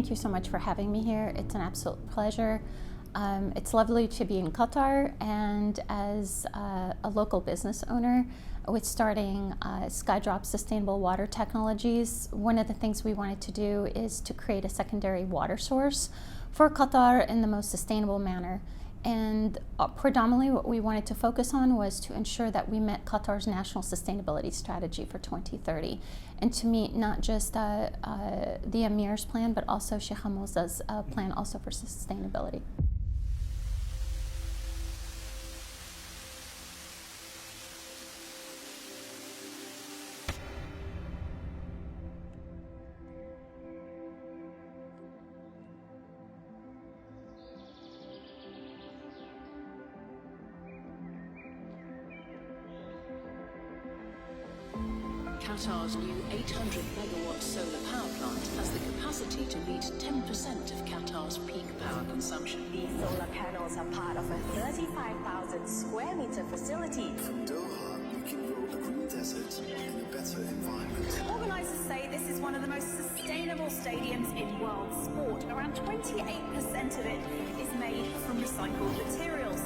thank you so much for having me here. It's an absolute pleasure. It's lovely to be in Qatar, and as a local business owner with starting Skydrop Sustainable Water Technologies, one of the things we wanted to do is to create a secondary water source for Qatar in the most sustainable manner. And predominantly what we wanted to focus on was to ensure that we met Qatar's national sustainability strategy for 2030, and to meet not just the Emir's plan, but also Sheikh Hamza's plan also for sustainability. Qatar's new 800 megawatt solar power plant has the capacity to meet 10% of Qatar's peak power consumption. These solar panels are part of a 35,000 square meter facility. From Doha, we can grow a green desert in a better environment. Organisers say this is one of the most sustainable stadiums in world sport. Around 28% of it is made from recycled materials.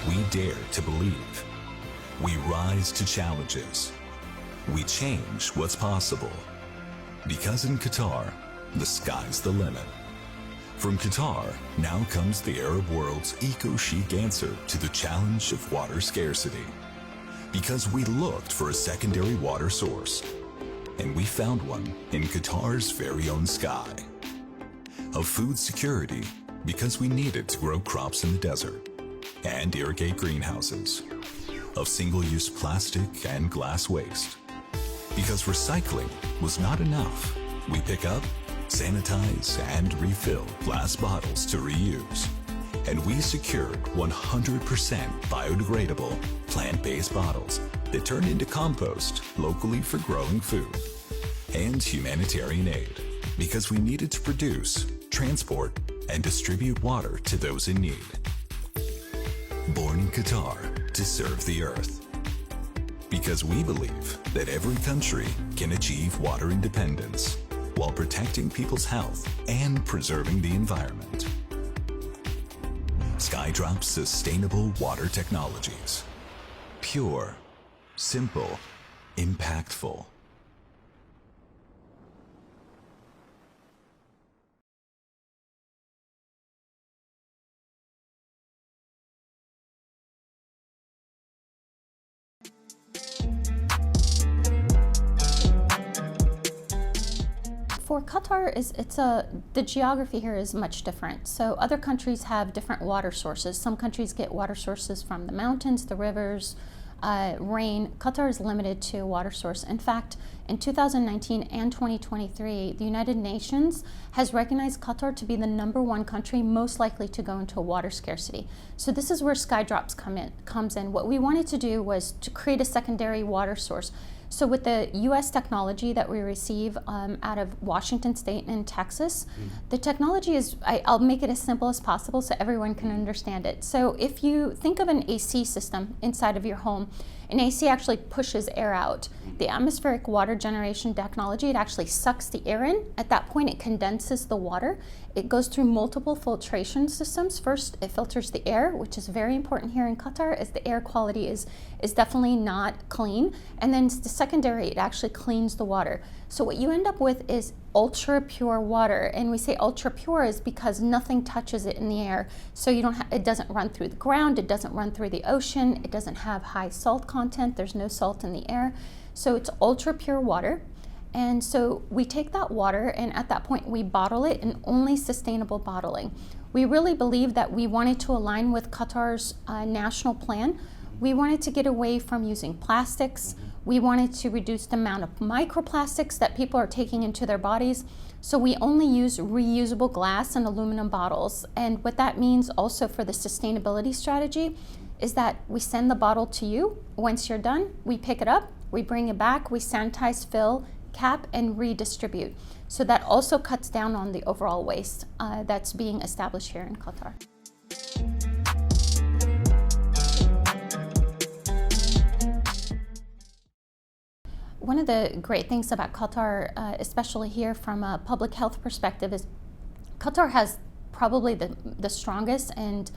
We dare to believe. We rise to challenges. We change what's possible. Because in Qatar, the sky's the limit. From Qatar, now comes the Arab world's eco-chic answer to the challenge of water scarcity. Because we looked for a secondary water source, and we found one in Qatar's very own sky. Of food security, because we needed to grow crops in the desert and irrigate greenhouses. Of single-use plastic and glass waste. Because recycling was not enough, we pick up, sanitize, and refill glass bottles to reuse. And we secured 100% biodegradable, plant-based bottles that turn into compost locally for growing food. And humanitarian aid, because we needed to produce, transport, and distribute water to those in need. Born in Qatar to serve the earth. Because we believe that every country can achieve water independence while protecting people's health and preserving the environment. Skydrop Sustainable Water Technologies. Pure, simple, impactful. For Qatar, the geography here is much different. So other countries have different water sources. Some countries get water sources from the mountains, the rivers, rain. Qatar is limited to water source. In fact, in 2019 and 2023, the United Nations has recognized Qatar to be the #1 country most likely to go into a water scarcity. So this is where Skydrops comes in. What we wanted to do was to create a secondary water source. So with the US technology that we receive out of Washington State and Texas, the technology is, I'll make it as simple as possible so everyone can understand it. So if you think of an AC system inside of your home, an AC actually pushes air out. The atmospheric water generation technology, it actually sucks the air in. At that point, it condenses the water. It goes through multiple filtration systems. First, it filters the air, which is very important here in Qatar, as the air quality is definitely not clean. And then the secondary, it actually cleans the water. So what you end up with is ultra pure water. And we say ultra pure is because nothing touches it in the air. So it doesn't run through the ground, it doesn't run through the ocean, it doesn't have high salt content, there's no salt in the air. So it's ultra pure water. And so we take that water, and at that point we bottle it in only sustainable bottling. We really believe that we wanted to align with Qatar's national plan. We wanted to get away from using plastics. We wanted to reduce the amount of microplastics that people are taking into their bodies. So we only use reusable glass and aluminum bottles. And what that means also for the sustainability strategy is that we send the bottle to you. Once you're done, we pick it up, we bring it back, we sanitize, fill, cap, and redistribute. So that also cuts down on the overall waste that's being established here in Qatar. One of the great things about Qatar, especially here from a public health perspective, is Qatar has probably the strongest and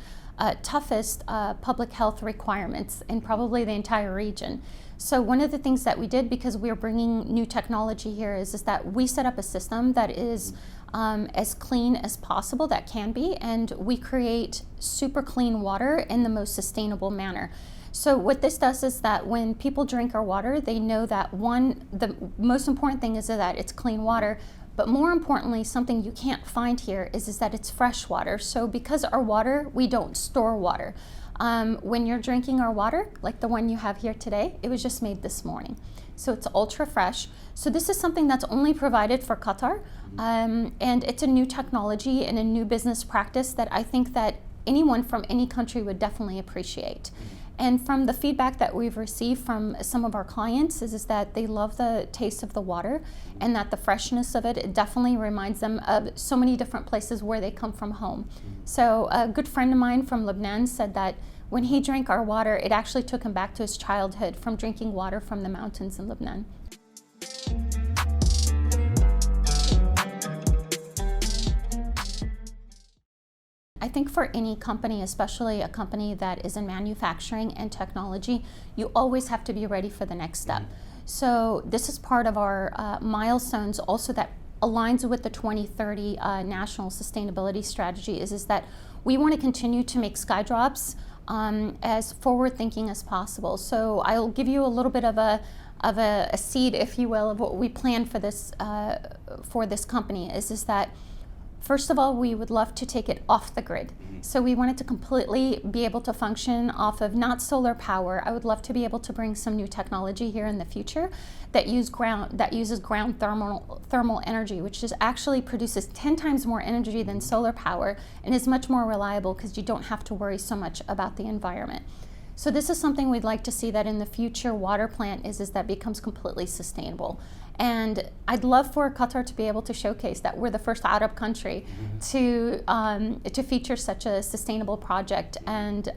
toughest public health requirements in probably the entire region. So one of the things that we did, because we are bringing new technology here, is that we set up a system that is as clean as possible, that can be, and we create super clean water in the most sustainable manner. So what this does is that when people drink our water, they know that the most important thing is that it's clean water, but more importantly, something you can't find here is that it's fresh water. So because our water, we don't store water. When you're drinking our water, like the one you have here today, it was just made this morning. So it's ultra fresh. So this is something that's only provided for Qatar, and it's a new technology and a new business practice that I think that anyone from any country would definitely appreciate. And from the feedback that we've received from some of our clients is that they love the taste of the water, and that the freshness of it definitely reminds them of so many different places where they come from home. So a good friend of mine from Lebanon said that when he drank our water, it actually took him back to his childhood from drinking water from the mountains in Lebanon. I think for any company, especially a company that is in manufacturing and technology, you always have to be ready for the next step. So this is part of our milestones also that aligns with the 2030 National Sustainability Strategy is that we want to continue to make Skydrops as forward-thinking as possible. So I'll give you a little bit of a seed, if you will, of what we plan for this company is that first of all, we would love to take it off the grid. So we want it to completely be able to function off of not solar power. I would love to be able to bring some new technology here in the future that uses ground thermal energy, which actually produces 10 times more energy than solar power and is much more reliable because you don't have to worry so much about the environment. So this is something we'd like to see that in the future water plant is that becomes completely sustainable. And I'd love for Qatar to be able to showcase that we're the first Arab country to feature such a sustainable project, and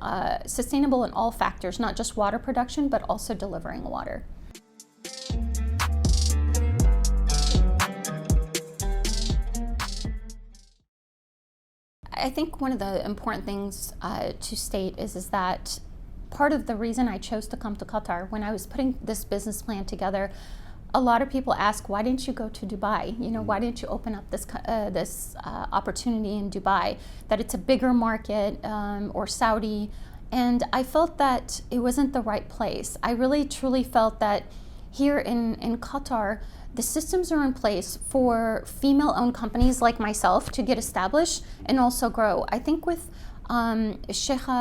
sustainable in all factors, not just water production, but also delivering water. I think one of the important things to state is that part of the reason I chose to come to Qatar, when I was putting this business plan together, a lot of people ask, why didn't you go to Dubai? Why didn't you open up this opportunity in Dubai? That it's a bigger market, or Saudi. And I felt that it wasn't the right place. I really truly felt that here in Qatar, the systems are in place for female-owned companies like myself to get established and also grow. I think with Sheikha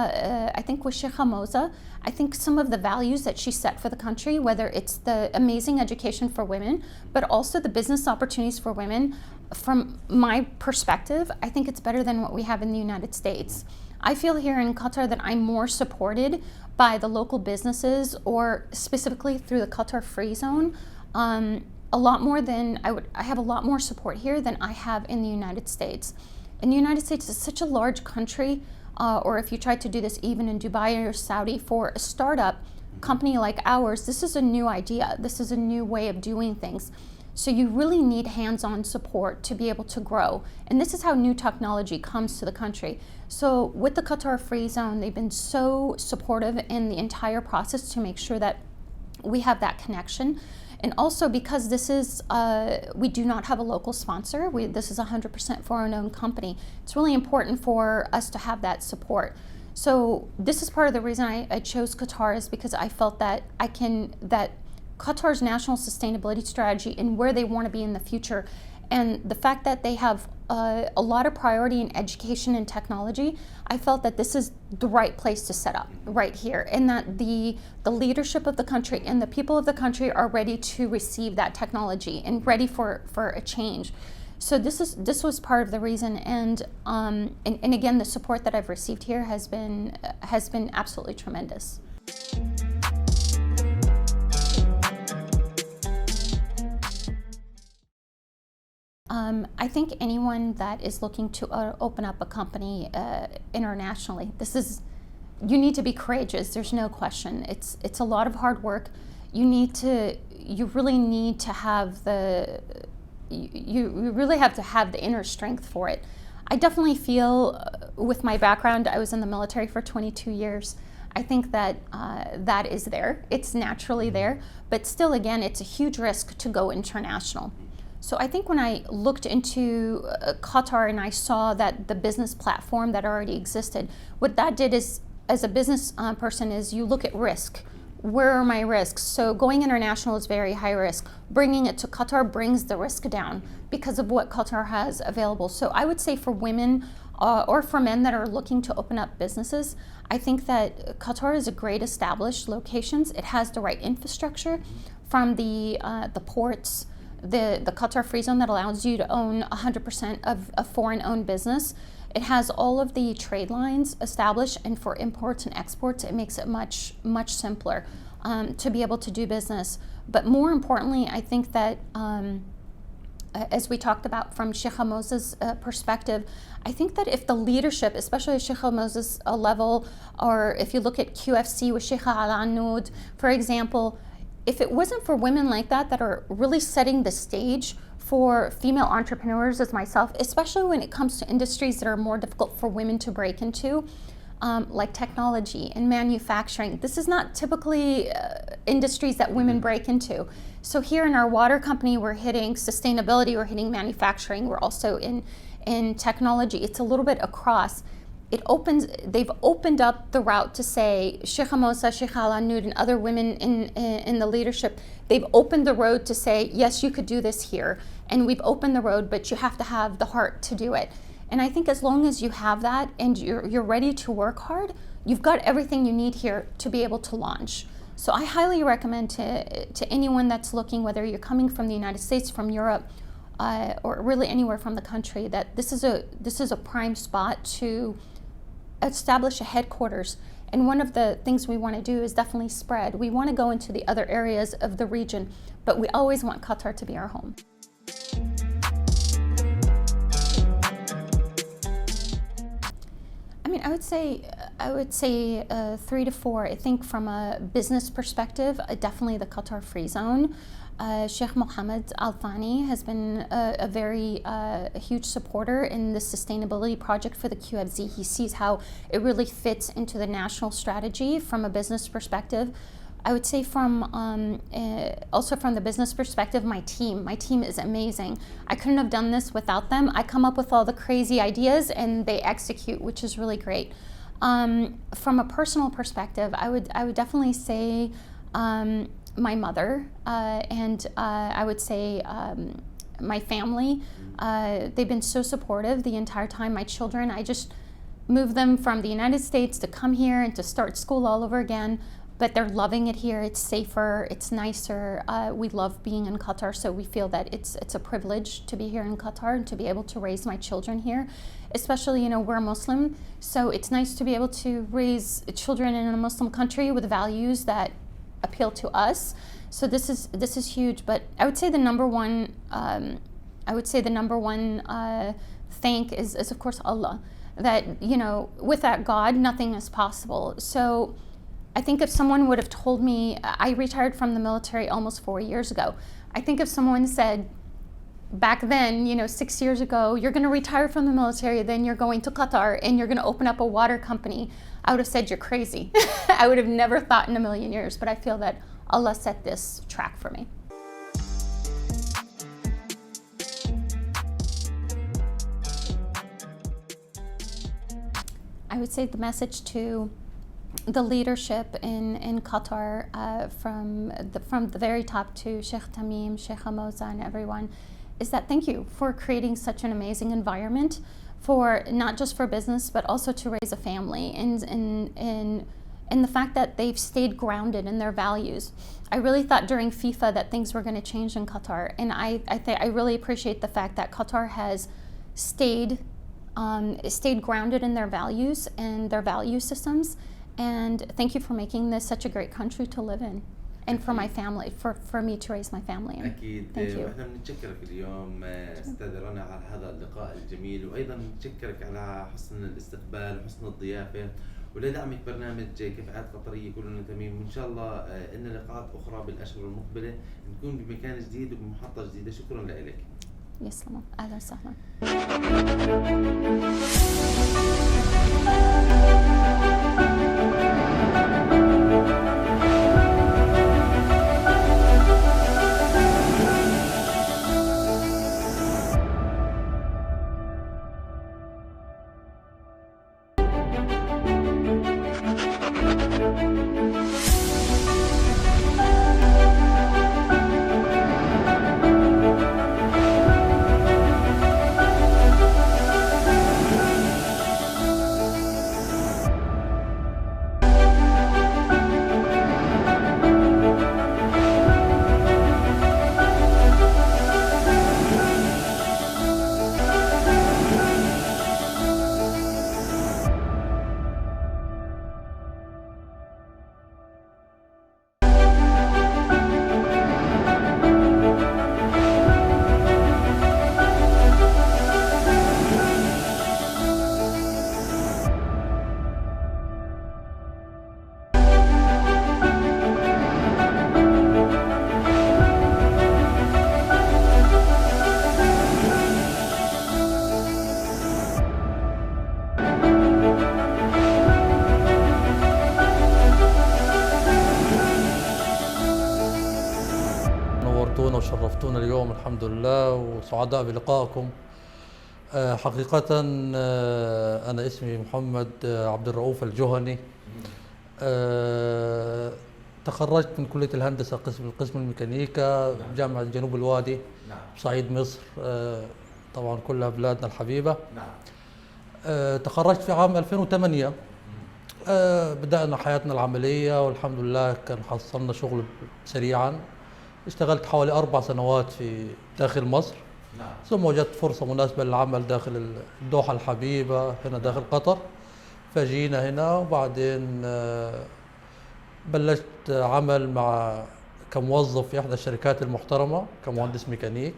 Moza, I think some of the values that she set for the country, whether it's the amazing education for women, but also the business opportunities for women, from my perspective, I think it's better than what we have in the United States. I feel here in Qatar that I'm more supported by the local businesses, or specifically through the Qatar Free Zone, a lot more than I have a lot more support here than I have in the United States. In the United States, it's such a large country, or if you try to do this even in Dubai or Saudi, for a startup company like ours, this is a new idea. This is a new way of doing things. So you really need hands-on support to be able to grow. And this is how new technology comes to the country. So with the Qatar Free Zone, they've been so supportive in the entire process to make sure that we have that connection. And also because this is, we do not have a local sponsor. This is 100% foreign-owned company. It's really important for us to have that support. So this is part of the reason I chose Qatar, is because I felt that that Qatar's national sustainability strategy and where they want to be in the future, and the fact that they have a lot of priority in education and technology, I felt that this is the right place to set up right here, and that the leadership of the country and the people of the country are ready to receive that technology and ready for a change. So this was part of the reason, and again, the support that I've received here has been absolutely tremendous. I think anyone that is looking to open up a company internationally, you need to be courageous. There's no question. It's a lot of hard work. You really need to have you really have to have the inner strength for it. I definitely feel, with my background, I was in the military for 22 years. I think that that is there. It's naturally there, but still, again, it's a huge risk to go international. So I think when I looked into Qatar and I saw that the business platform that already existed, what that did is, as a business person, is you look at risk. Where are my risks? So going international is very high risk. Bringing it to Qatar brings the risk down because of what Qatar has available. So I would say for women or for men that are looking to open up businesses, I think that Qatar is a great established location. It has the right infrastructure, from the ports, the Qatar Free Zone that allows you to own 100% of a foreign-owned business. It has all of the trade lines established, and for imports and exports, it makes it much simpler to be able to do business. But more importantly, I think that as we talked about from Sheikh Hamza's perspective, I think that if the leadership, especially at Sheikh Hamza's level, or if you look at QFC with Sheikh Al Anoud, for example, if it wasn't for women like that are really setting the stage for female entrepreneurs as myself, especially when it comes to industries that are more difficult for women to break into, like technology and manufacturing. This is not typically industries that women break into. So here in our water company, we're hitting sustainability, we're hitting manufacturing, we're also in technology. It's a little bit across. They've opened up the route to say, Sheikh Hamza, Sheikh Al Anoud, and other women in the leadership, they've opened the road to say, yes, you could do this here. And we've opened the road, but you have to have the heart to do it. And I think as long as you have that and you're ready to work hard, you've got everything you need here to be able to launch. So I highly recommend to anyone that's looking, whether you're coming from the United States, from Europe, or really anywhere from the country, that this is a prime spot to establish a headquarters. And one of the things we want to do is definitely spread. We want to go into the other areas of the region, but we always want Qatar to be our home. I mean, I would say 3 to 4. I think from a business perspective, definitely the Qatar Free Zone. Sheikh Mohammed Al Thani has been a very huge supporter in the sustainability project for the QFZ. He sees how it really fits into the national strategy from a business perspective. I would say also from the business perspective, my team is amazing. I couldn't have done this without them. I come up with all the crazy ideas and they execute, which is really great. From a personal perspective, I would definitely say my mother, and I would say my family. They've been so supportive the entire time. My children, I just moved them from the United States to come here and to start school all over again, but they're loving it here. It's safer, it's nicer. We love being in Qatar, so we feel that it's a privilege to be here in Qatar and to be able to raise my children here. Especially, we're Muslim, so it's nice to be able to raise children in a Muslim country with values that appeal to us. So this is huge. But I would say the number one thank is of course Allah. That without God nothing is possible. So I think if someone would have told me, I retired from the military almost 4 years ago. I think if someone said back then, 6 years ago, you're going to retire from the military, then you're going to Qatar and you're going to open up a water company, I would have said you're crazy. I would have never thought in a million years, but I feel that Allah set this track for me. I would say the message to the leadership in Qatar, from the very top to Sheikh Tamim, Sheikh Hamza, and everyone, is that thank you for creating such an amazing environment for not just for business, but also to raise a family and and the fact that they've stayed grounded in their values. I really thought during FIFA that things were going to change in Qatar, and I really appreciate the fact that Qatar has stayed grounded in their values and their value systems. And thank you for making this such a great country to live in, and for my family, for me to raise my family in. أكيد. Thank you. وإحنا بنتشكرك اليوم أستاذة رنا على هذا اللقاء الجميل، وأيضا بنتشكرك على حسن الاستقبال وحسن الضيافة ولدعمك برنامج كفاءات قطرية كلنا تميم. وإن شاء الله إن لقاءات أخرى بالأشهر المقبلة نكون بمكان جديد وبمحطة جديدة. شكرا لك. يسلموا. أهلا وسهلا. نورتونا وشرفتونا اليوم الحمد لله، وسعداء بلقائكم. حقيقة أنا اسمي محمد عبد الرؤوف الجهني. تخرجت من كلية الهندسة قسم الميكانيكا جامعة جنوب الوادي صعيد مصر، طبعا كلها بلادنا الحبيبة. تخرجت في عام 2008. بدأنا حياتنا العملية والحمد لله كان حصلنا شغل سريعا. اشتغلت حوالي 4 سنوات في داخل مصر، ثم وجدت فرصة مناسبة للعمل داخل الدوحة الحبيبة هنا داخل قطر، فجينا هنا. وبعدين بلشت عمل كموظف في إحدى الشركات المحترمة كمهندس ميكانيك.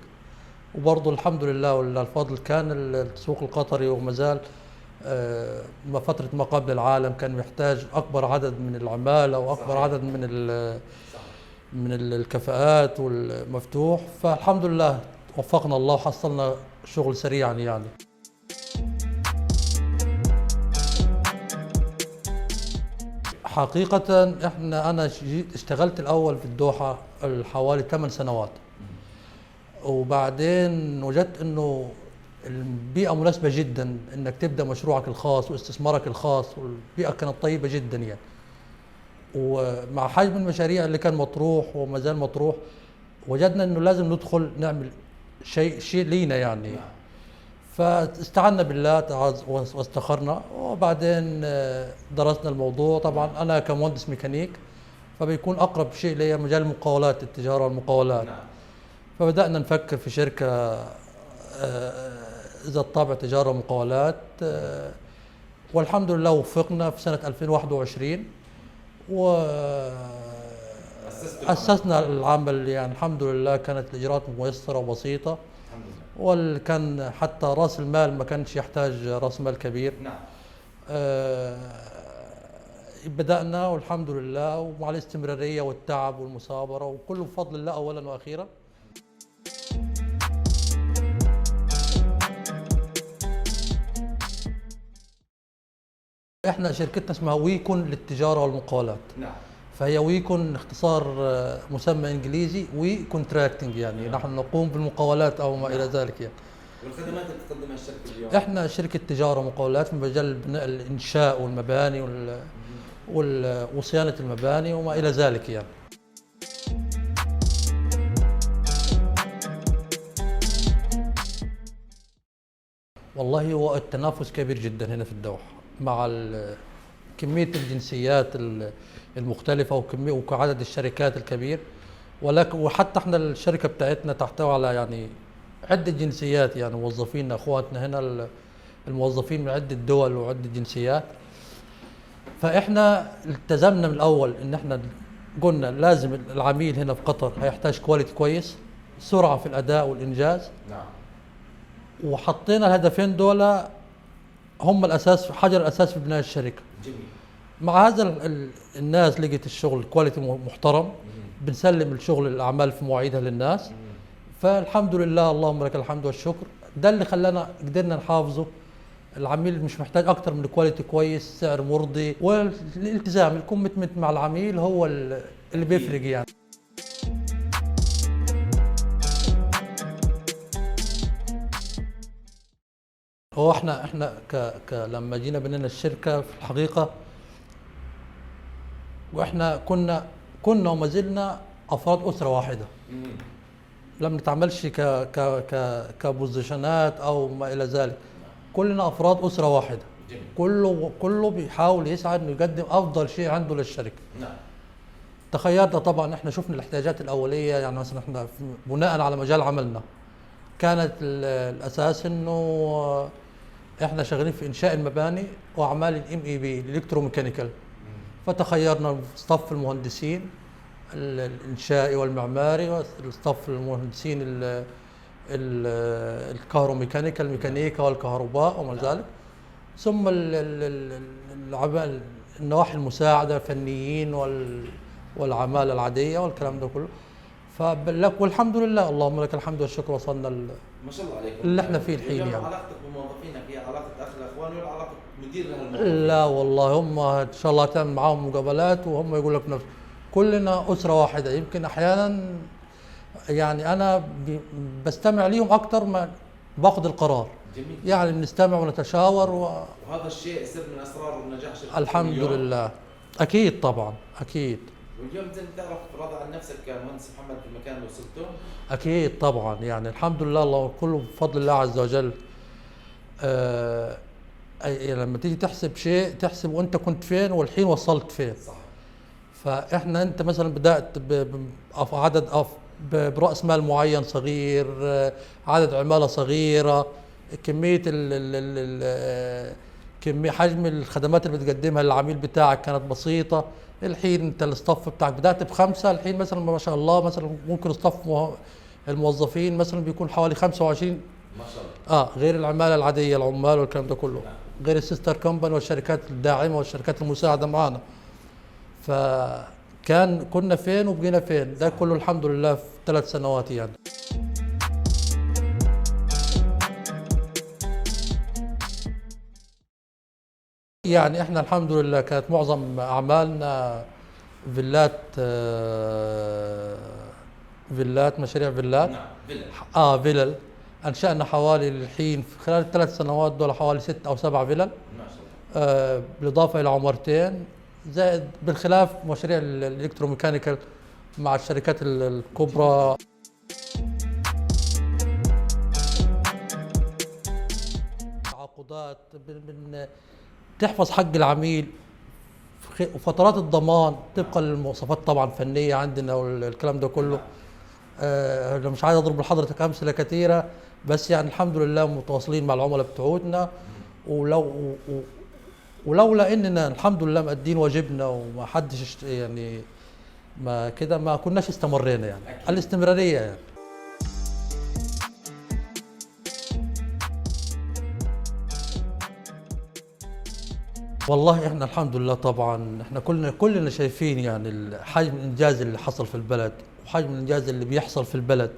وبرضه الحمد لله ولله الفضل كان السوق القطري وما زال فترة ما قبل العالم كان محتاج أكبر عدد من العمالة وأكبر عدد من الكفاءات والمفتوح، فالحمد لله وفقنا الله وحصلنا شغل سريعا يعني. حقيقة أنا اشتغلت الأول في الدوحة حوالي 8 سنوات، وبعدين وجدت إنه البيئة مناسبة جدا إنك تبدأ مشروعك الخاص واستثمارك الخاص، والبيئة كانت طيبة جدا يعني. ومع حجم المشاريع اللي كان مطروح وما زال مطروح وجدنا إنه لازم ندخل نعمل شيء لينا يعني. فاستعنا بالله واستخرنا، وبعدين درسنا الموضوع. طبعا أنا كمهندس ميكانيك فبيكون أقرب شيء لي مجال المقاولات، التجارة والمقاولات. فبدأنا نفكر في شركة ذات طابع تجارة ومقاولات، والحمد لله وفقنا في سنة 2021 وأسسنا العمل يعني. الحمد لله كانت الإجراءات ميسرة وبسيطة، وكان حتى رأس المال ما كانش يحتاج رأس مال كبير. بدأنا والحمد لله، ومع الاستمرارية والتعب والمثابرة وكله بفضل الله أولا وأخيرا. احنا شركتنا اسمها ويكون للتجارة والمقاولات. فهي ويكون اختصار مسمى انجليزي، وي كونتراكتنج يعني نحن نقوم بالمقاولات او ما الى ذلك يعني. والخدمات اللي تقدمها الشركة اليوم؟ احنا شركة تجارة ومقاولات في مجال بناء الانشاء والمباني وصيانة المباني وما الى ذلك يعني. والله هو التنافس كبير جدا هنا في الدوحة، مع كمية الجنسيات المختلفة وعدد الشركات الكبير، ولكن وحتى احنا الشركة بتاعتنا تحتوي على يعني عدة جنسيات، يعني موظفين اخواتنا هنا الموظفين من عدة دول وعدة جنسيات. فاحنا التزمنا من الاول ان احنا قلنا لازم العميل هنا في قطر هيحتاج كواليتي كويس، سرعة في الاداء والانجاز. نعم. وحطينا الهدفين دول هم الاساس، حجر الاساس في بناء الشركة. جميل. مع هذا الناس لقيت الشغل كواليتي محترم، بنسلم الشغل الاعمال في مواعيدها للناس. فالحمد لله، اللهم لك الحمد والشكر، ده اللي خلانا قدرنا نحافظه. العميل مش محتاج اكتر من كواليتي كويس، سعر مرضي، والالتزام الكوميتمنت مع العميل هو اللي بيفرق يعني. هو احنا لما جينا بنينا الشركه في الحقيقه، واحنا كنا وما زلنا افراد اسره واحده. لم نتعاملش كبوزيشنات او ما الى ذلك، كلنا افراد اسره واحده. كله بيحاول يسعى انه يقدم افضل شيء عنده للشركه. نعم. تخيلنا طبعا، احنا شفنا الاحتياجات الاوليه، يعني مثلا احنا بناء على مجال عملنا كانت الاساس انه احنا شغالين في انشاء المباني واعمال الام اي بي الالكتروميكانيكال. فتخيرنا صف المهندسين الانشائي والمعماري، وصف المهندسين الكهروميكانيكال، الميكانيكا والكهرباء وما ذلك، ثم النواحي المساعده الفنيين والعماله العاديه والكلام ده كله. والحمد لله، اللهم لك الحمد والشكر، وصلنا ما شاء الله عليكم اللي احنا فيه الحين. يعني علاقتك بموظفينك هي علاقه اخ الاخوان ولا علاقه مدير لهالموظفين؟ لا والله، هم ان شاء الله تعمل معاهم مقابلات، وهم يقول لك نفس كلنا اسره واحده. يمكن احيانا يعني انا بستمع ليهم اكثر ما باخذ القرار. جميل. يعني بنستمع ونتشاور وهذا الشيء سر من اسرار النجاح شركه الحمد لله. اكيد طبعا، اكيد. واليوم انت بتعرف راضي عن نفسك كمهندس محمد في المكان اللي وصلته؟ اكيد طبعا، يعني الحمد لله، الله كله بفضل الله عز وجل. لما تيجي تحسب شيء، تحسب وانت كنت فين والحين وصلت فين. صح. فاحنا انت مثلا بدات براس مال معين صغير، عدد عماله صغيره، كميه كميه حجم الخدمات اللي بتقدمها للعميل بتاعك كانت بسيطه. الحين انت الصف بتاعك بدات بخمسه، الحين مثلا ما شاء الله مثلا ممكن الصف الموظفين مثلا بيكون حوالي 25 ما شاء الله. غير العماله العاديه، العمال والكلام ده كله، غير السيستر كومباني والشركات الداعمه والشركات المساعده معانا. كنا فين وبقينا فين، ده كله الحمد لله في 3 سنوات يعني. يعني احنا الحمد لله كانت معظم اعمالنا فيلات، مشاريع فيلات. نعم. فيلل. فيلل. انشأنا حوالي الحين في خلال ال3 سنوات دول حوالي 6 أو 7 فيلل. ما شاء الله. بالاضافه الى عمارتين، زائد بالخلاف مشاريع الالكتروميكانيكال مع الشركات الكبرى. تعاقدات تحفظ حق العميل، وفترات الضمان طبقا للمواصفات طبعا فنيه عندنا والكلام ده كله. انا مش عايز اضرب لحضرتك امثله كثيره، بس يعني الحمد لله متواصلين مع العملاء بتوعنا. ولولا اننا الحمد لله مأدين واجبنا وما حدش يعني ما كده ما كناش استمرينا يعني. أكيد. الاستمراريه يعني. والله احنا الحمد لله طبعا احنا كلنا شايفين يعني حجم الانجاز اللي حصل في البلد وحجم الانجاز اللي بيحصل في البلد.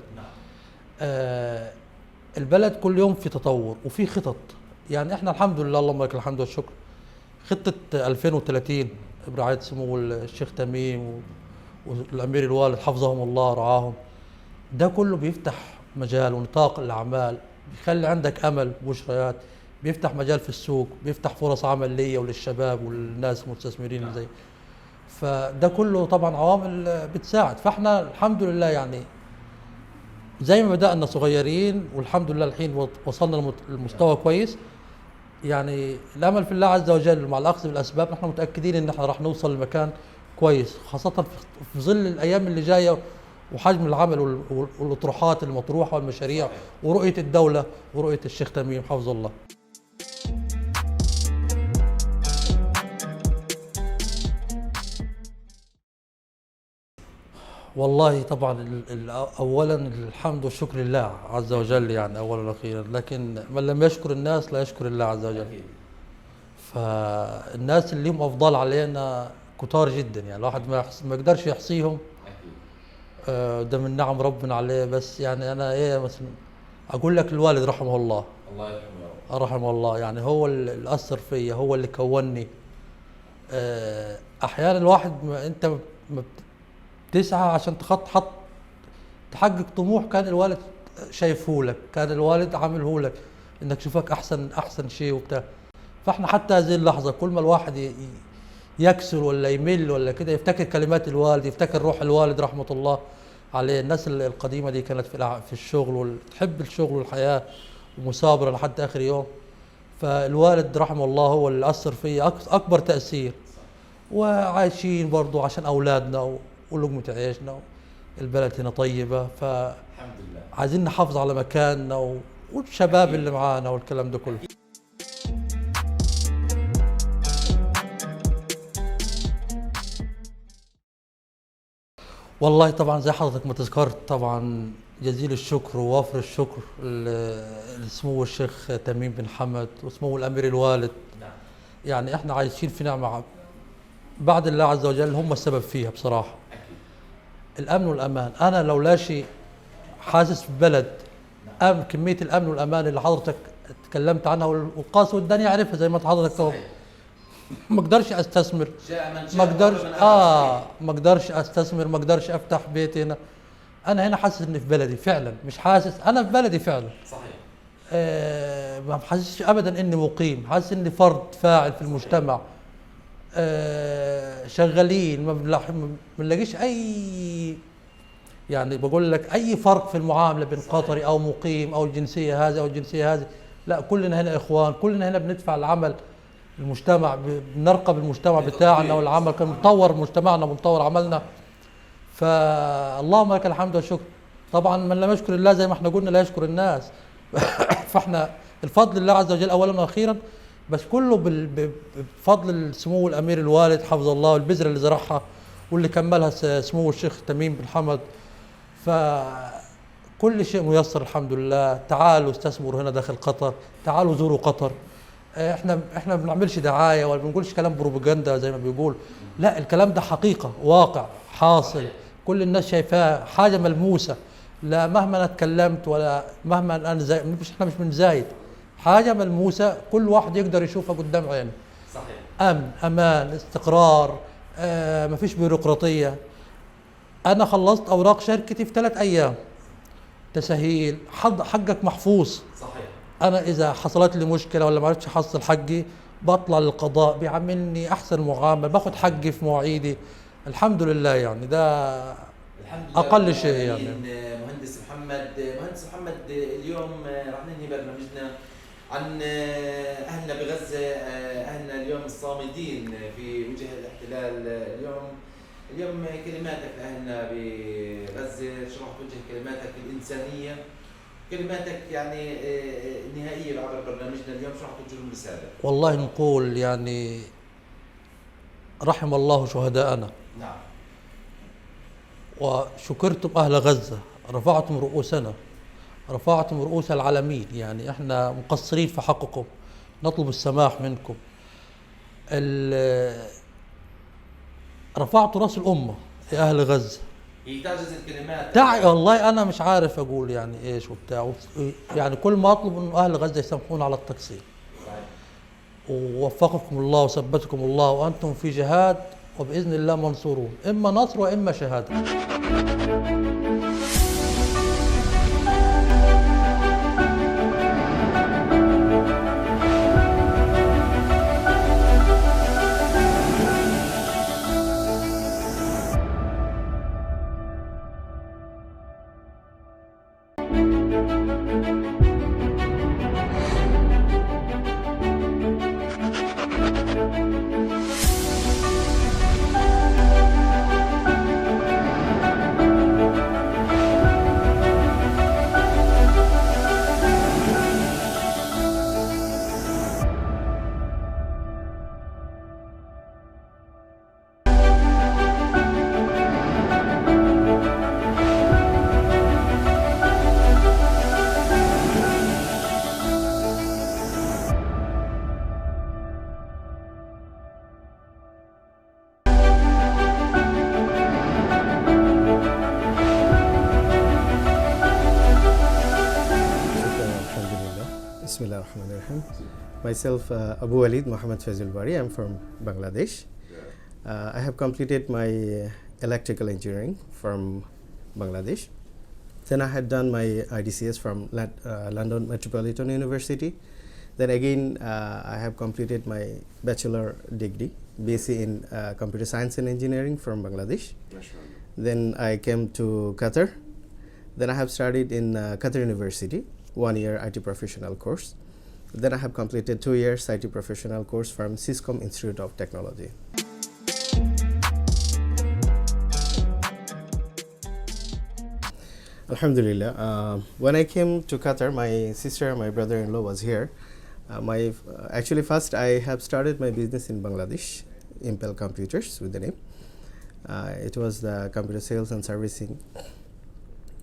البلد كل يوم في تطور وفي خطط. يعني احنا الحمد لله، اللهم لك الحمد والشكر، خطة 2030 برعاية سمو الشيخ تميم والأمير الوالد حفظهم الله ورعاهم، ده كله بيفتح مجال ونطاق الأعمال، بيخلي عندك أمل وبشريات، بيفتح مجال في السوق، بيفتح فرص عمل ليا وللشباب والناس المستثمرين زي. فده كله طبعا عوامل بتساعد. فاحنا الحمد لله يعني زي ما بدأنا صغيرين والحمد لله الحين وصلنا لمستوى كويس. يعني الامل في الله عز وجل مع الاخذ بالاسباب، نحن متاكدين ان احنا راح نوصل لمكان كويس، خاصه في ظل الايام اللي جايه وحجم العمل والاطروحات المطروحه والمشاريع ورؤيه الدوله ورؤيه الشيخ تميم حفظه الله. والله طبعا اولا الحمد والشكر لله عز وجل، يعني اولا واخيرا، لكن من لم يشكر الناس لا يشكر الله عز وجل. فالناس اللي هم افضل علينا كتار جدا، يعني الواحد ما يقدرش يحصيهم. ده من نعم ربنا عليه. بس يعني انا ايه مثلا اقول لك الوالد رحمه الله، الله يرحمه يا رب. رحمه الله، يعني هو اللي اثر فيا، هو اللي كونني. احيانا الواحد انت ما بتسعى عشان تحقق طموح كان الوالد شايفه لك، كان الوالد عامله لك انك تشوفك احسن شيء وبتاع. فاحنا حتى هذه اللحظه كل ما الواحد يكسل ولا يمل ولا كده يفتكر كلمات الوالد، يفتكر روح الوالد رحمه الله عليه. الناس القديمه دي كانت في الشغل وتحب الشغل والحياه ومثابره لحد اخر يوم. فالوالد رحمه الله هو اللي اثر فيا اكبر تاثير. وعايشين برضو عشان اولادنا ولقمه عيشنا، البلد هنا طيبه، الحمد لله عايزين نحافظ على مكاننا والشباب اللي معانا والكلام ده كله. والله طبعا زي حضرتك ما تذكرت، طبعا جزيل الشكر ووافر الشكر لسمو الشيخ تميم بن حمد وسمو الامير الوالد. يعني احنا عايشين في نعمه بعد الله عز وجل، هم السبب فيها بصراحه. الامن والامان، انا لولا شيء حاسس في بلد كميه الامن والامان اللي حضرتك تكلمت عنها والقاس والدنيا يعرفها زي ما حضرتك ما اقدرش استثمر، ما اقدرش استثمر، ما اقدرش افتح بيت هنا. انا هنا حاسس اني في بلدي فعلا، مش حاسس انا في بلدي فعلا. صحيح. ما حاسسش ابدا اني مقيم، حاسس اني فرد فاعل في المجتمع. شغالين، ما بنلاقيش اي، يعني بقول لك اي فرق في المعامله بين قطري او مقيم او الجنسيه هذه او الجنسيه هذه. لا، كلنا هنا اخوان، كلنا هنا بندفع العمل المجتمع، بنرقب المجتمع بتاعنا والعمل، كان مطور مجتمعنا ومطور عملنا. فاللهم لك الحمد والشكر. طبعا من لم يشكر الله زي ما احنا قلنا لا يشكر الناس. فاحنا الفضل لله عز وجل اولا واخيرا، بس كله بفضل سمو الامير الوالد حفظه الله والبذره اللي زرعها واللي كملها سمو الشيخ تميم بن حمد. فكل شيء ميسر الحمد لله. تعالوا استثمروا هنا داخل قطر، تعالوا زوروا قطر. احنا ما بنعملش دعايه ولا بنقولش كلام بروباغندا زي ما بيقول، لا، الكلام ده حقيقه، واقع حاصل، كل الناس شايفاه، حاجه ملموسه. لا مهما انا اتكلمت ولا مهما انا احنا مش بنزايد، حاجه ملموسه كل واحد يقدر يشوفها قدام عينه. صحيح. امن، امان، استقرار، مفيش بيروقراطيه. انا خلصت اوراق شركتي في 3 ايام، تسهيل، حقك محفوظ. صحيح. انا اذا حصلت لي مشكله ولا ما عرفتش احصل حقي بطلع للقضاء، بيعاملني احسن معامله، باخذ حقي في مواعيدي. الحمد لله، يعني ده الحمد لله اقل شيء. يعني مهندس محمد اليوم راح ننهي برنامجنا عن اهلنا بغزه، اهلنا اليوم الصامدين في وجه الاحتلال. اليوم كلماتك لاهلنا بغزه، شو راح توجه كلماتك الانسانيه، كلماتك يعني النهائيه بعبر برنامجنا اليوم، شو راح توجه لهم رساله؟ والله نقول يعني رحم الله شهداءنا. نعم. وشكرتم أهل غزة، رفعتم رؤوسنا، رفعتم رؤوس العالمين. يعني احنا مقصرين في حقكم، نطلب السماح منكم. رفعتوا راس الأمة يا أهل غزة. هي تعجز الكلمات. والله أنا مش عارف أقول يعني إيش وبتاع. يعني كل ما أطلب إنه أهل غزة يسامحون على التقصير. ووفقكم الله وثبتكم الله، وأنتم في جهاد وبإذن الله منصورون، إما نصر وإما شهادة. Bismillahirrahmanirrahim. Myself, Abu Walid Muhammad Fazil Bari. I'm from Bangladesh. I have completed my electrical engineering from Bangladesh. Then I had done my IDCS from London Metropolitan University. Then again, I have completed my bachelor degree, BSc in Computer Science and Engineering from Bangladesh. Then I came to Qatar. Then I have studied in Qatar University, 1 year IT professional course. Then I have completed 2 years IT professional course from Syscom Institute of Technology. Alhamdulillah. When I came to Qatar, my sister, my brother-in-law was here. Actually, first I have started my business in Bangladesh, Impel Computers with the name. It was the computer sales and servicing.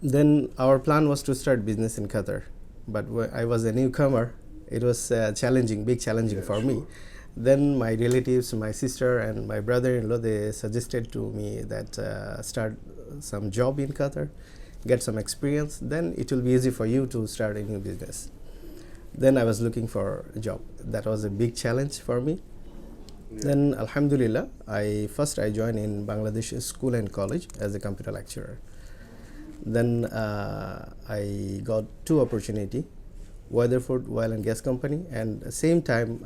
Then our plan was to start business in Qatar, but I was a newcomer. It was challenging, big challenging for me. Then my relatives, my sister and my brother-in-law, they suggested to me that start some job in Qatar, get some experience, then it will be easy for you to start a new business. Then I was looking for a job. That was a big challenge for me. Then Alhamdulillah, I joined in Bangladesh school and college as a computer lecturer. Then I got 2 opportunities, Weatherford Oil and Gas Company, and same time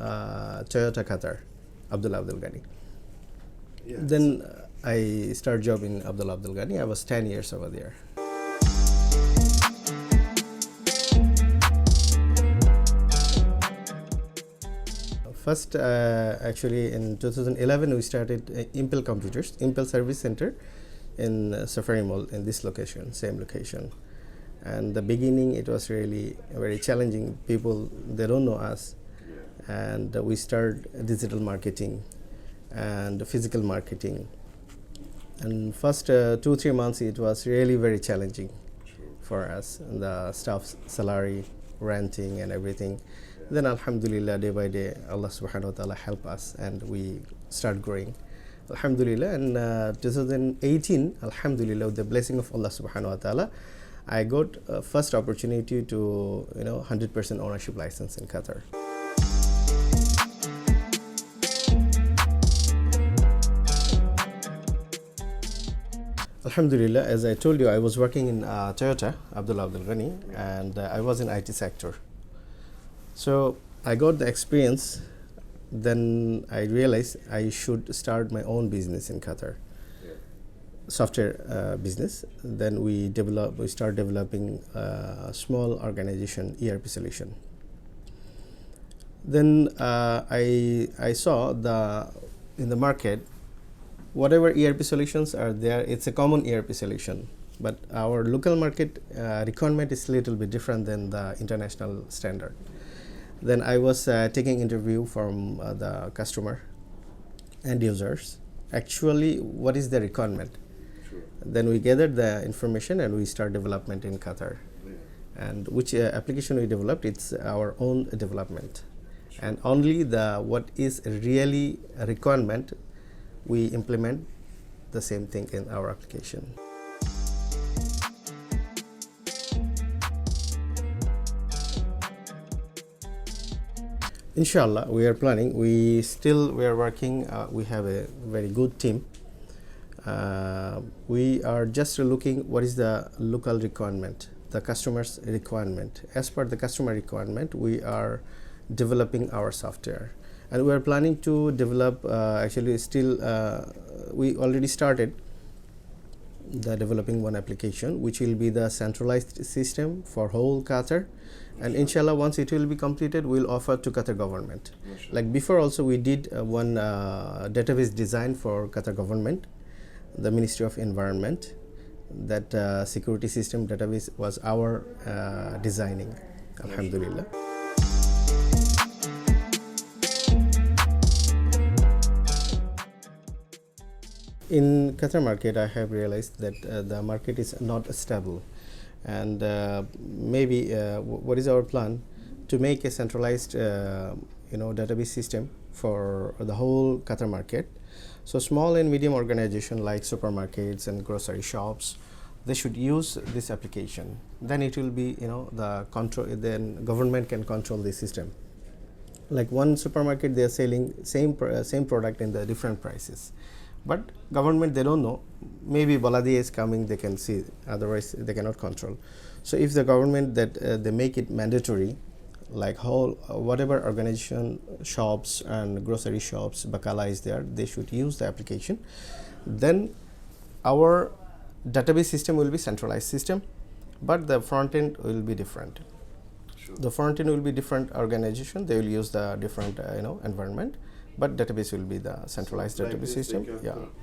Toyota Qatar, Abdullah Abdul Ghani. Then I started job in Abdullah Abdul Ghani. I was 10 years over there. First, actually in 2011, we started Impel Computers, Impel Service Center in Safari Mall in this location, same location. And the beginning, it was really very challenging. People, they don't know us. And we started digital marketing and physical marketing. And first 2-3 months, it was really very challenging for us. The staff's salary, renting and everything. Then Alhamdulillah, day by day, Allah subhanahu wa ta'ala help us and we start growing. Alhamdulillah, and 2018, Alhamdulillah, with the blessing of Allah subhanahu wa ta'ala, I got first opportunity to 100% ownership license in Qatar. Alhamdulillah, as I told you, I was working in Toyota, Abdullah Abdul Ghani, and I was in IT sector. So I got the experience, then I realized I should start my own business in Qatar, software business. Then we start developing a small organization ERP solution. Then I saw in the market, whatever ERP solutions are there, it's a common ERP solution. But our local market requirement is a little bit different than the international standard. Then I was taking interview from the customer and users. Actually, what is the requirement? Then we gathered the information and we start development in Qatar. And which application we developed, it's our own development. And only what is really a requirement, we implement the same thing in our application. Inshallah, we are planning. We are working. We have a very good team. We are just looking what is the local requirement, the customer's requirement. As per the customer requirement, we are developing our software, and we are planning to develop. We already started the developing one application, which will be the centralized system for whole Qatar. And inshallah, once it will be completed, we'll offer to Qatar government. Like before also, we did one database design for Qatar government, the Ministry of Environment. That security system database was our designing. Alhamdulillah. In Qatar market, I have realized that the market is not stable. And maybe what is our plan to make a centralized database system for the whole Qatar market. So small and medium organization like supermarkets and grocery shops, they should use this application. Then it will be the control. Then government can control the system. Like one supermarket, they are selling same product in the different prices, but government, they don't know. Maybe Baladia is coming, they can see, otherwise they cannot control. So if the government that they make it mandatory, like whole whatever organization, shops and grocery shops, bakala is there, they should use the application, then our database system will be centralized system, but the front end will be different. The front end will be different organization, they will use the different environment, but database will be the centralized database system.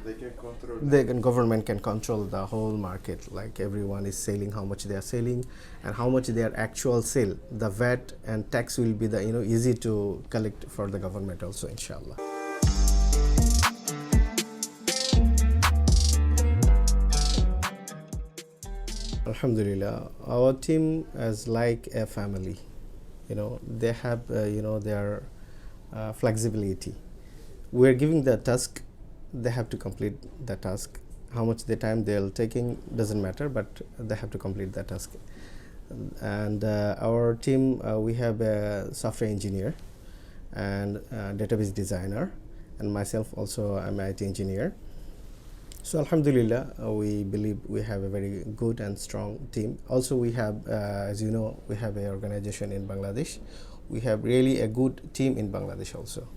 They can control. Government can control the whole market, like everyone is selling, how much they are selling and how much their actual sale. The VAT and tax will be the easy to collect for the government also, inshallah. Alhamdulillah, our team is like a family. They have their flexibility. We are giving the task, they have to complete the task. How much the time they'll taking doesn't matter, but they have to complete the task. And our team, we have a software engineer and database designer, and myself also, I'm an IT engineer. So Alhamdulillah, we believe we have a very good and strong team. Also we have, as you know, we have an organization in Bangladesh. We have really a good team in Bangladesh also.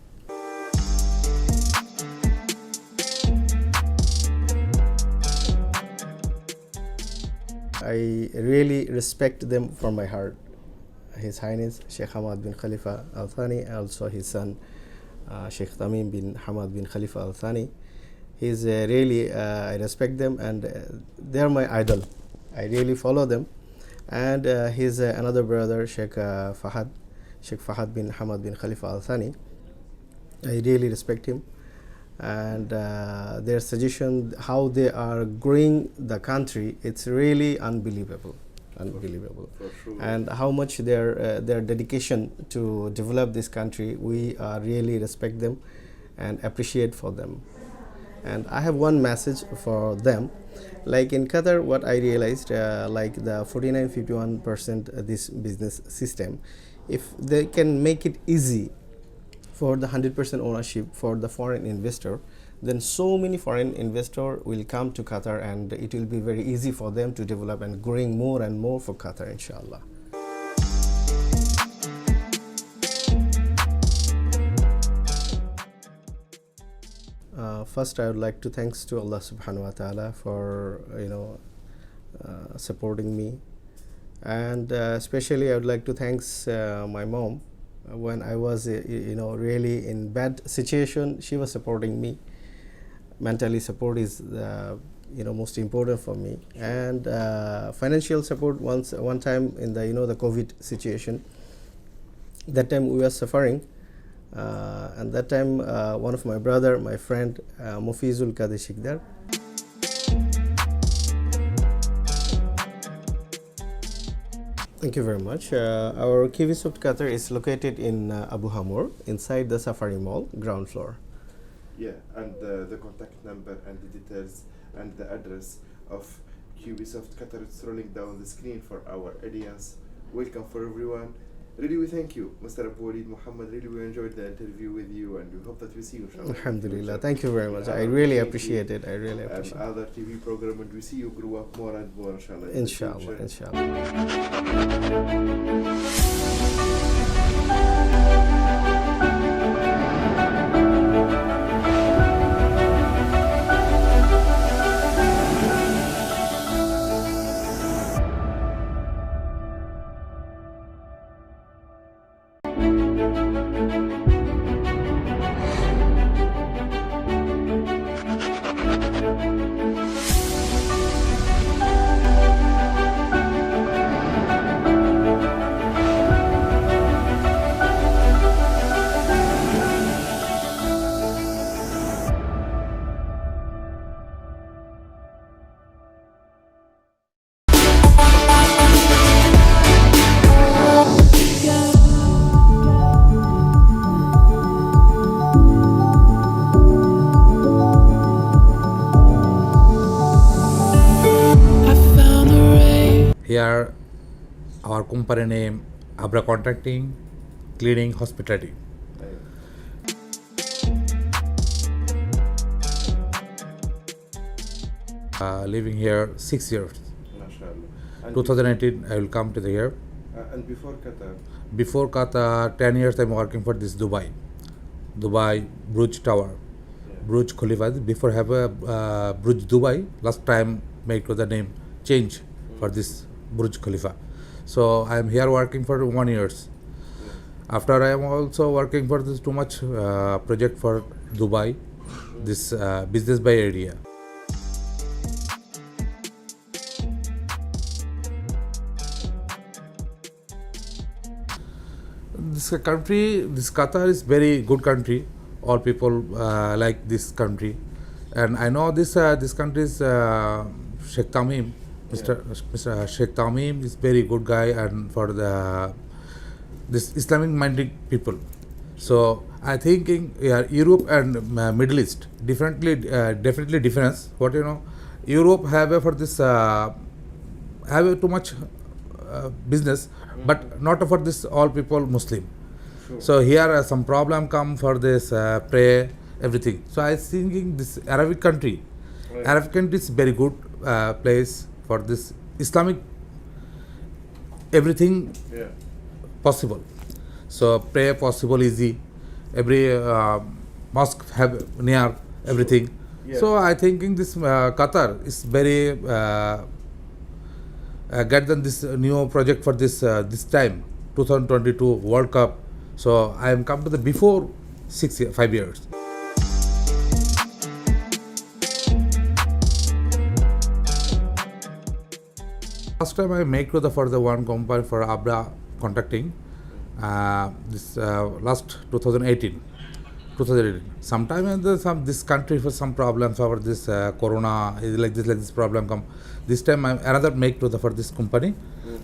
I really respect them from my heart. His Highness Sheikh Hamad bin Khalifa Al Thani, also his son Sheikh Tamim bin Hamad bin Khalifa Al Thani. He's really, I respect them, and they're my idol. I really follow them. And his another brother, Sheikh Fahad bin Hamad bin Khalifa Al Thani. I really respect him, and their suggestion, how they are growing the country, it's really unbelievable. For sure. And how much their dedication to develop this country, we really respect them and appreciate for them. And I have one message for them. Like in Qatar, what I realized, like the 49-51% this business system, if they can make it easy for the 100% ownership for the foreign investor, then so many foreign investor will come to Qatar, and it will be very easy for them to develop and growing more and more for Qatar, inshallah. First, I would like to thanks to Allah subhanahu wa ta'ala for supporting me, and especially I would like to thanks my mom. When I was really in bad situation, she was supporting me. Mentally support is most important for me, and financial support. One time in the COVID situation, that time we were suffering. And that time, one of my brother, my friend, Mufizul Qadir Shikdar. Thank you very much. Our Kiwisoft Qatar is located in Abu Hamur, inside the Safari Mall, ground floor. Yeah, and the contact number and the details and the address of Kiwisoft Qatar is rolling down the screen for our audience. Welcome for everyone. Really, we thank you, Mr. Abu Walid Muhammad. Really, we enjoyed the interview with you, and we hope that we see you, inshallah. Alhamdulillah. Thank you very much. I really appreciate it. I really appreciate it. Other TV program, and we see you grow up more and more, inshallah. Inshallah, inshallah. Here, our company name, Abra Contracting, Cleaning, Hospitality. Living here 6 years. MashaAllah. And 2018 I will come to the here. and before Qatar? Before Qatar, 10 years I'm working for this Dubai Burj Tower, Burj Khalifa. Before have a Burj Dubai. Last time make the name change for this Burj Khalifa. So I am here working for 1 years. After I am also working for this too much project for Dubai, this business by area. This country, this Qatar is very good country. All people like this country, and I know this country is Sheikh Tamim. Mr. Sheikh Tamim is very good guy, and for this Islamic minded people. So I thinking Europe and Middle East definitely difference. What you know, Europe have for this have too much business, but not for this all people Muslim. So here some problem come for this pray everything. So I thinking this Arabic country is very good place for this Islamic everything possible. So pray possible easy. Every mosque have near everything. So I thinking this Qatar is very get them this new project for this time 2022 World Cup. So I am come to the before 5 years. Last time I make for the one company for Abra contracting. This last 2018. Sometime in this country for some problems over this corona is like this problem come. This time I another make for this company,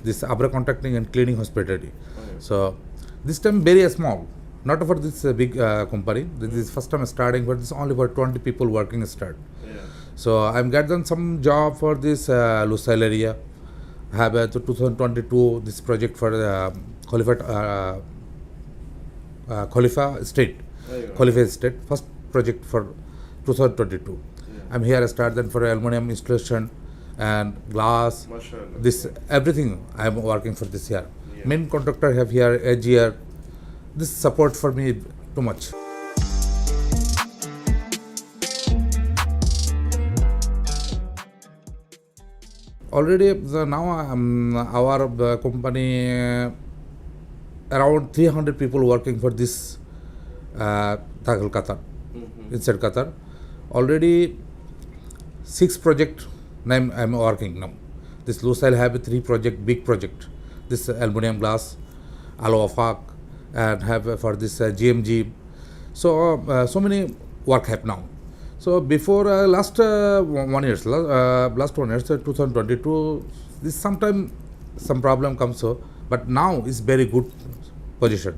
this Abra contracting and cleaning hospitality. So this time very small, not for this big company. This is first time starting for this only for 20 people working start. So I'm getting some job for this Lusail area. Have 2022 this project for Khalifa State. Khalifa State first project for 2022. I'm here start then for aluminum installation and glass. MashaAllah. This everything I'm working for this year. Main contractor have here edge here. This support for me too much. Already now our company around 300 people working for this Qatar, inside Qatar. Already 6 project I'm working now. This Lusail have 3 project, big project. This aluminum glass, Al-Wafaq, and have for this GMG. So so many work have now. So before last 1 year, 2022, this sometime some problem comes so, but now is very good position.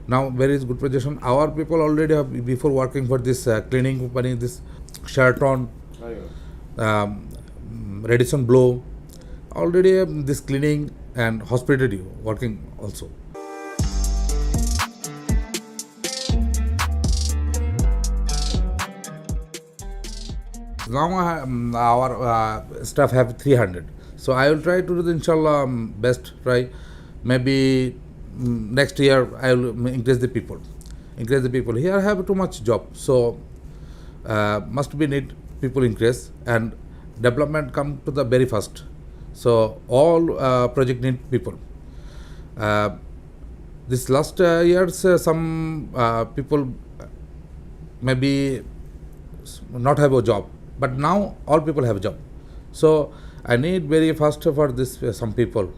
Now very good position. Our people already have before working for this cleaning company, this Sheraton, Radisson Blow, already this cleaning and hospitality working also. Now our staff have 300. So I will try to do the inshallah best try. Maybe next year I will increase the people. Here I have too much job. So must be need people increase and development come to the very first. So all project need people. This last years some people maybe not have a job. But now all people have a job. So I need very fast for this some people.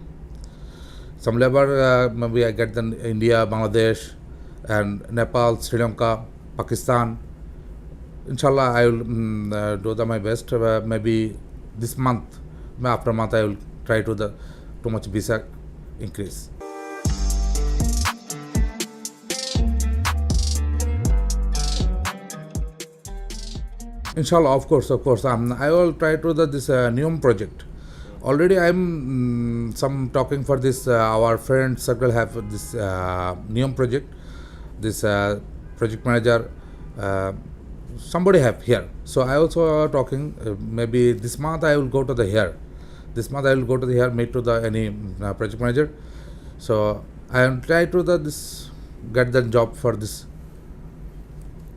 Some labor maybe I get them India, Bangladesh, and Nepal, Sri Lanka, Pakistan. Inshallah I will do my best. Maybe this month, after a month I will try to the too much visa increase. Inshallah, of course. I will try to this NEOM project. Already I'm some talking for this. Our friend circle have this NEOM project. This project manager somebody have here. So I also talking maybe this month I will go to the here. This month I will go to the here, meet to the any project manager. So I am try to the this get the job for this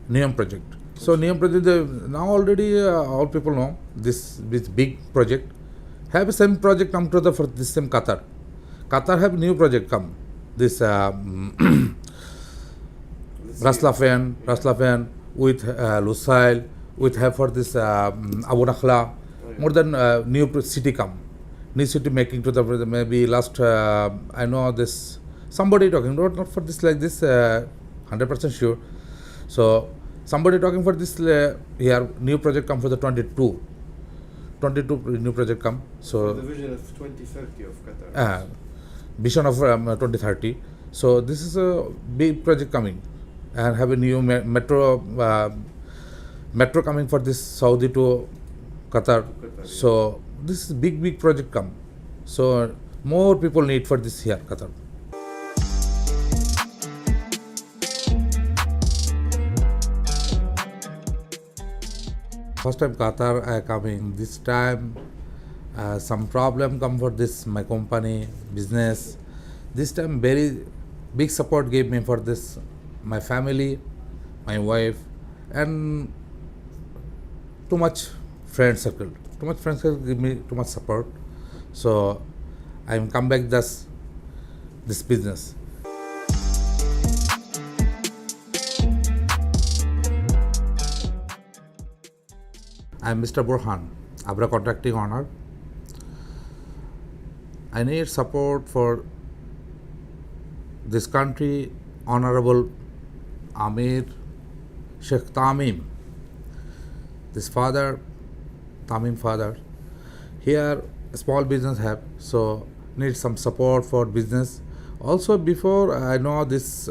NEOM project. So NEOM project now already all people know this big project. Have same project come to the for this same Qatar. Qatar have new project come. This Raslafan with Lusail, with have for this Abu Nakhla, more than new city come. New city making to the maybe last I know this somebody talking not for this like this 100% sure. So somebody talking for this here new project come for the 22 new project come. So the vision of 2030 of Qatar. Vision of 2030. So this is a big project coming, and have a new metro coming for this Saudi to Qatar. So this is big project come. So more people need for this here Qatar. First time Qatar I coming. This time some problem come for this my company business. This time very big support gave me for this my family, my wife, and too much friend circle. Too much friend circle give me too much support. So I'm come back this business. I'm Mr. Burhan, Abra contracting owner. I need support for this country, Honorable Amir Sheikh Tamim. This father, Tamim father, here small business have, so need some support for business. Also before I know this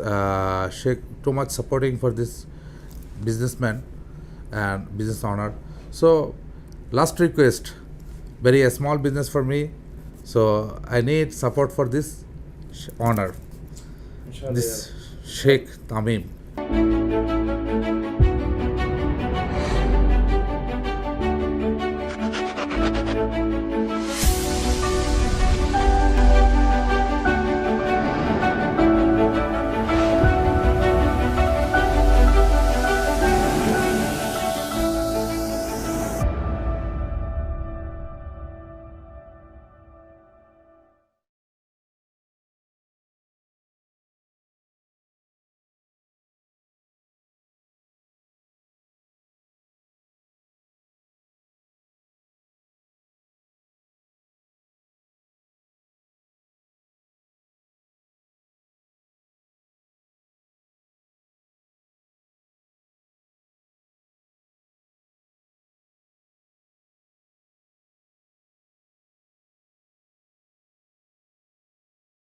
Sheikh too much supporting for this businessman and business owner. So last request, very a small business for me. So I need support for this honor, this Sheikh Tamim.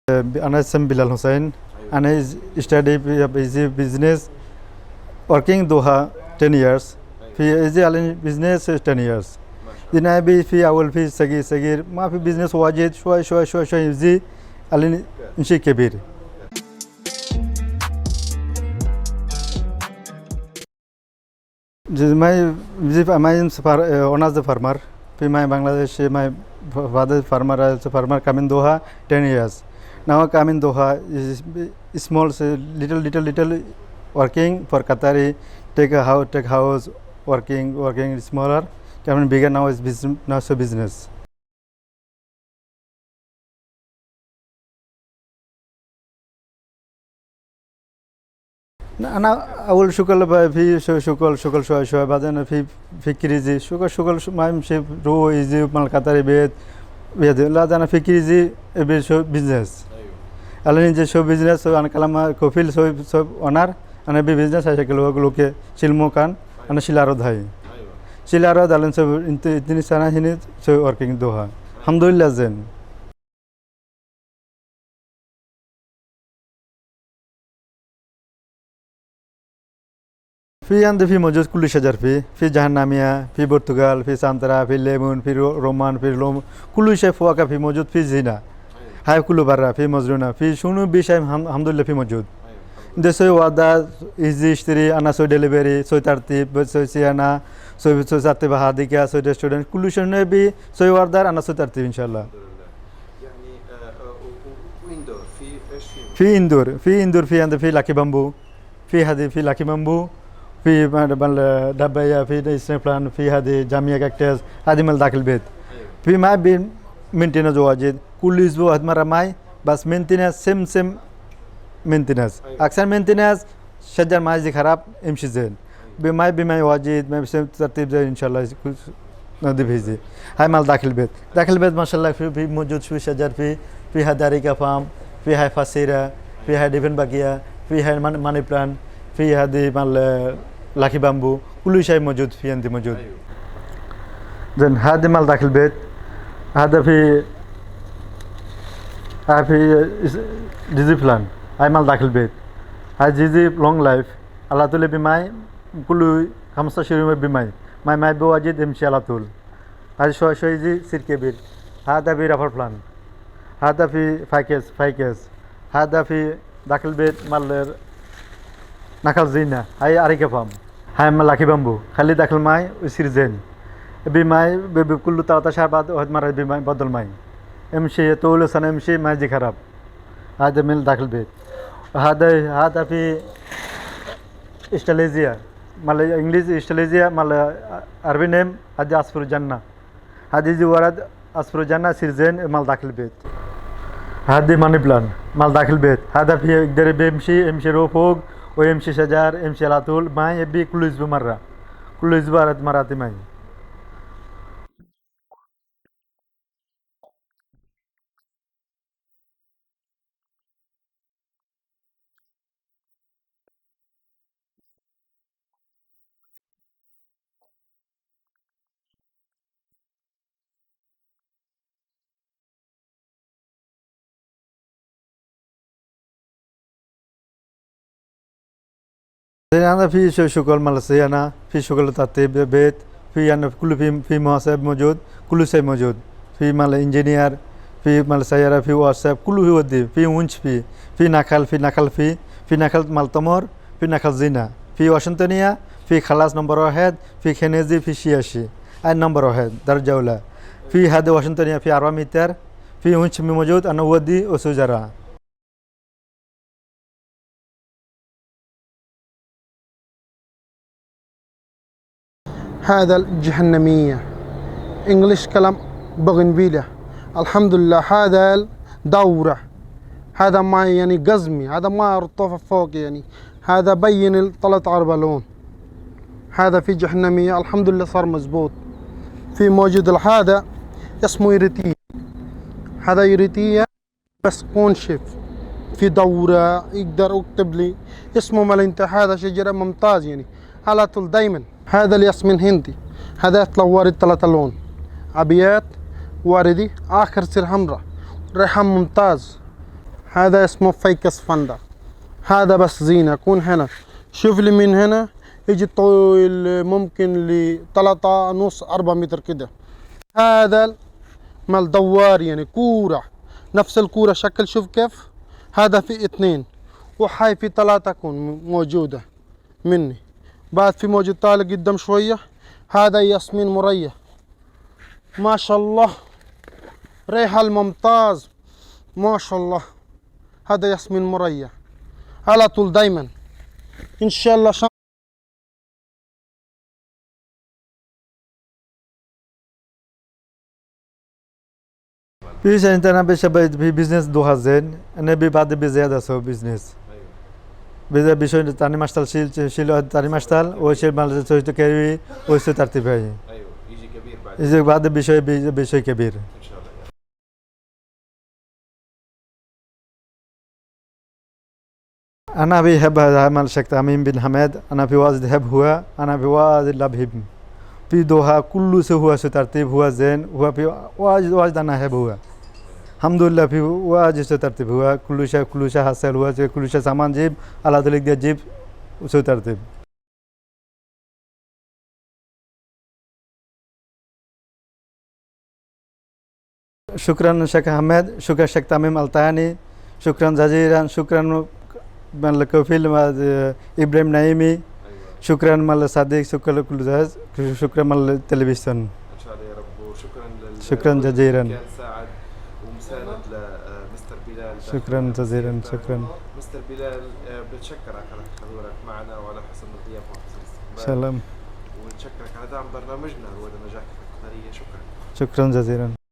Ana Sam Bilal Hussain. Ana is study business, working Doha 10 years. Fi is business 10 years. Then I be fi awal fi sagir ma fi business wajid shwa izi alin inshi kebir. My honors the farmer. Fi my Bangladesh my father farmer come in Doha 10 years. Now I come in Doha is small little working for Qatari, take house working smaller, coming bigger now is business, now so business. Ana awal shukal ba fi shukal shoy badan fi kirizi shukal maim she ro izi mal Qatari bet la dana fikrizi ebe show business. Alani je show business so an kalama kofil so onar ana be business ase kelo loke silmo kan ana silaro dhai silaro dalan so itni sana hini so working Doha alhamdulillah zen. في عندي في موجود كل شجر في جهنمية في برتقال في سانترا في ليمون في رومان في لوم كل شيء فواكه في موجود في زينة هاي كله برا في مزرونة في شنو بشيء الحمد لله في موجود ده سوي وادا easy اشتري أنا سوي delivery سوي ترتيب سوي سيانا سوي ترتيب هاديكا سوي restaurant كل شيء نبي سوي واردار أنا سوي ترتيب إن شاء الله. يعني ويندور في ايش في اندور في عند في لاكي بامبو في هذه في لاكي بامبو في دبايا في سنيك بلان في هذه جامية كاكتس هذه مال داخل البيت في ما بين مينتيننس واجد كل أسبوع هاد مرة معي بس مينتيننس سم مينتيننس أكثر مينتيننس شجر ماجي خراب امشي زين بماي واجد ما بسم ترتيب زين إن شاء الله نضيف هذي هاي مال داخل البيت ما شاء الله في موجود شو شجر في هداري کا فام في هاي فاسيرة في هاي ديفن باقية في هاي ماني بلان في هذه مال لاكي بامبو كل شيء موجود في عندي موجود زين هذا مال داخل البيت هذا في جيزي بلان هاي مال داخل البيت هاي جيزي لونج لايف على طول بماي كل 15 يوم بماي ماي بواجد امشي على طول هذا شوي جي سير كبير هذا في رفر بلان هذا في فايكس هذا في داخل البيت مال ناكل زينة هاي أريكة فام هاي مال لاكي بامبو خلي داخل ماي ويصير زين بماي بكل 13 بعد واحد مرة بماي بدل ماي امشي طول سنة امشي ما يجي خراب هذا من داخل البيت هذا في استاليزيا مال انجليز استاليزيا مال عربي نيم هذا أصفر جنة هذا يجي ورد أصفر جنة يصير زين مال داخل البيت هذا ماني بلان مال داخل البيت هذا في يقدر يمشي رو فوق ويمشي شجر يمشي على طول ما يبي كل أسبوع مرة كل أسبوع مرات ما أنا في شغل مالسي أنا في شغل ترتيب بيت في أنا كل في محاسب موجود كل شيء موجود في مال إنجينير في مال سيارة في واتساب كله في ودي في ونش في نقل مال تمر في نقل زينة في واشنطنية في خلاص نمبر واحد في خنيزي في شياشي أي نمبر واحد درجة أولى في هذا واشنطنية في 4 متر في ونش موجود أنا ودي وسجرة هذا الجهنمية إنجليش كلام بغنبيلة الحمد لله هذا دورة هذا ما يعني قزمي هذا ما رطوفة فوق يعني هذا بين الثلاث عربلون هذا في جهنمية الحمد لله صار مزبوط في موجود هذا اسمه يريتية هذا يريتية بس كونشف في دورة يقدر يكتب لي اسمه مال هذا شجرة ممتاز يعني على طول دايما هذا الياسمين هندي هذا يطلع وارد 3 لون أبيات واردي آخر سير حمراء ريحان ممتاز هذا اسمه فيكس فندا هذا بس زينة يكون هنا شوف لي من هنا يجي طويل ممكن ل 3.5 4 متر كده هذا مال دوار يعني كورة نفس الكورة شكل شوف كيف هذا في 2 وحي في 3 تكون موجودة مني بعد في موجود طالع قدام شوية هذا ياسمين مرية ما شاء الله ريحة الممتاز ما شاء الله هذا ياسمين مرية على طول دايما إن شاء الله في شيء أنا بشبه في بيزنس دوها زين أنا بعد بزيادة سو بيزنس بيشوي تاني مشتل شيل تاني مشتل وشيل مال سويت كيري وشيل ترتيب هاي ايوه يجي كبير بعد إذا بعد بيشوي كبير ان شاء الله أنا بحب هذا مال شيخ تميم بن حمد أنا في واجد هب هو أنا في واجد لبهب في دوها كل شيء هو ترتيب هو زين هو في واجد أنا هب هو الحمد لله في واجد ترتيب هو كل شيء حاصل هو كل شيء سامان جيب على ذلك ده جيب وسو ترتيب شكرا شيخ أحمد شكرا شيخ تميم التاني شكرا جزيلا شكرا مال فيلم إبراهيم نعيمي شكرا مال صديق شكرا كل جهاز شكرا مال التلفزيون ان شاء الله يا رب، وشكرا شكرا جزيلا. كان ساعد ومساند لمستر بلال. شكرا جزيلا. شكرا مستر بلال، بنتشكرك على حضورك معنا وعلى حسن الضيافه وحسن الاستقبال. سلام. ونشكرك على دعم برنامجنا رواد النجاح في القطريه. شكرا. شكرا جزيلا.